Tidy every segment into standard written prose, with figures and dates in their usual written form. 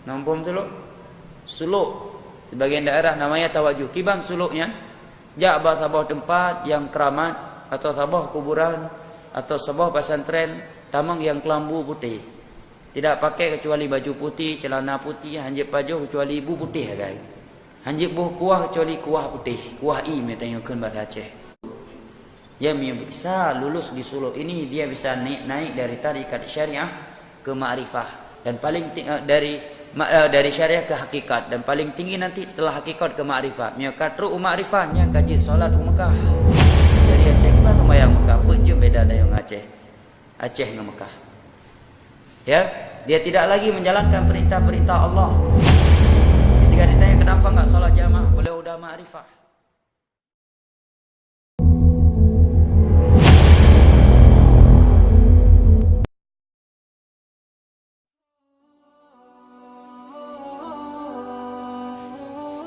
Nombom suluk. Suluk sebagian daerah namanya tawajuh. Kibang suluknya jak sabah tempat yang keramat atau sabah kuburan atau sabah pesantren tamang yang kelambu putih. Tidak pakai kecuali baju putih, celana putih, hanjip baju kecuali ibu putih guys. Hanjip buh kuah kecuali kuah putih, kuah i metanyukeun bahasa Aceh. Dia bisa lulus di suluk ini, dia bisa naik dari tarikat syariah ke ma'rifah dan paling dari syariah ke hakikat dan paling tinggi nanti setelah hakikat ke ma'rifah. Nya katru ma'rifahnya kaji solat Mekah. Jadi Aceh mana mayang Mekah pun beda dengan Aceh. Aceh dengan Mekah. Ya, dia tidak lagi menjalankan perintah-perintah Allah. Ketika ditanya kenapa enggak salat jamaah, beliau udah ma'rifah.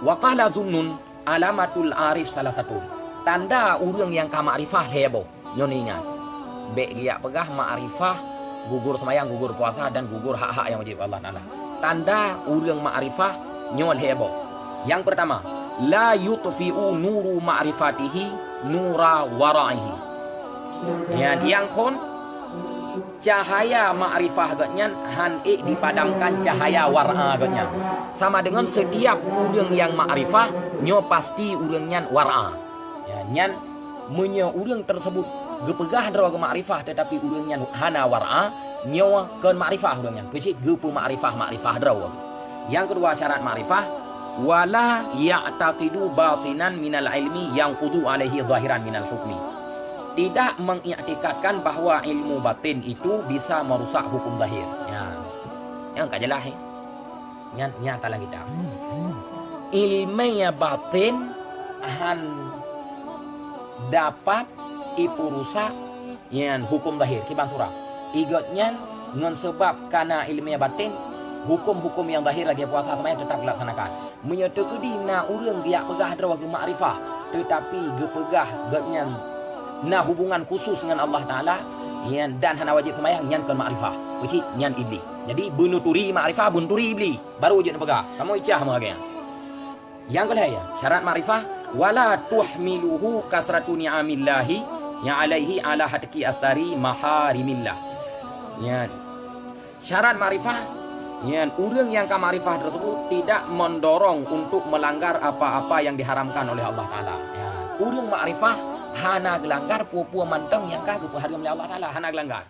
Waqala Zunnun alamatul arif salah satu. Tanda orang yang ka ma'rifah hebo. Nyon ingat. Bek dia pegah ma'rifah, gugur semayang, gugur puasa dan gugur hak-hak yang wajib Allah Taala. Tanda orang ma'rifah nyol hebo. Yang pertama, la yutfi'u nuru ma'rifatihi nura wara'ihi. Yang kon cahaya ma'rifah agaknya dipadamkan cahaya war'a agaknya. Sama dengan setiap orang yang ma'rifah nyo pasti orangnya war'a. Ya, nyan menyo orang tersebut gepegah dara ke ma'rifah tetapi orangnya hana war'a nyo ke ma'rifah orangnya. Peci gepu ma'rifah dara. Yang kedua syarat ma'rifah wala ya'taqidu batinan minal ilmi yang qudu alaihi zahiran minal hukmi. Tidak mengiktikadkan bahwa ilmu batin itu bisa merusak hukum zahir. Ya. Yang enggak jelas nyata lah kita. Ilminya batin han dapat ipu rusak yang hukum zahir kibang surah. Igotnya ngon sebab karena ilminya batin hukum-hukum yang zahir lagi puasa semaya tetap dilaksanakan. Menyatakan dina urang dia pegah ada waktu ma'rifah tetapi gepegah gotnya nah hubungan khusus dengan Allah Ta'ala dan hana wajib semayang nyan ke ma'rifah uci nyan iblis. Jadi bunuturi ma'rifah bunturi iblis baru wujud pegah kamu icah mau agaknya. Yang kedua ya syarat ma'rifah wala tuhmiluhu kasratu ni'amillahi ya alaihi ala hatki astari maharimillah. Ya syarat ma'rifah ya orang yang ke ma'rifah tersebut tidak mendorong untuk melanggar apa-apa yang diharamkan oleh Allah Ta'ala. Ya orang ma'rifah hana gelanggar pupua manteng yang kagak haram oleh Allah Ta'ala hana gelanggar.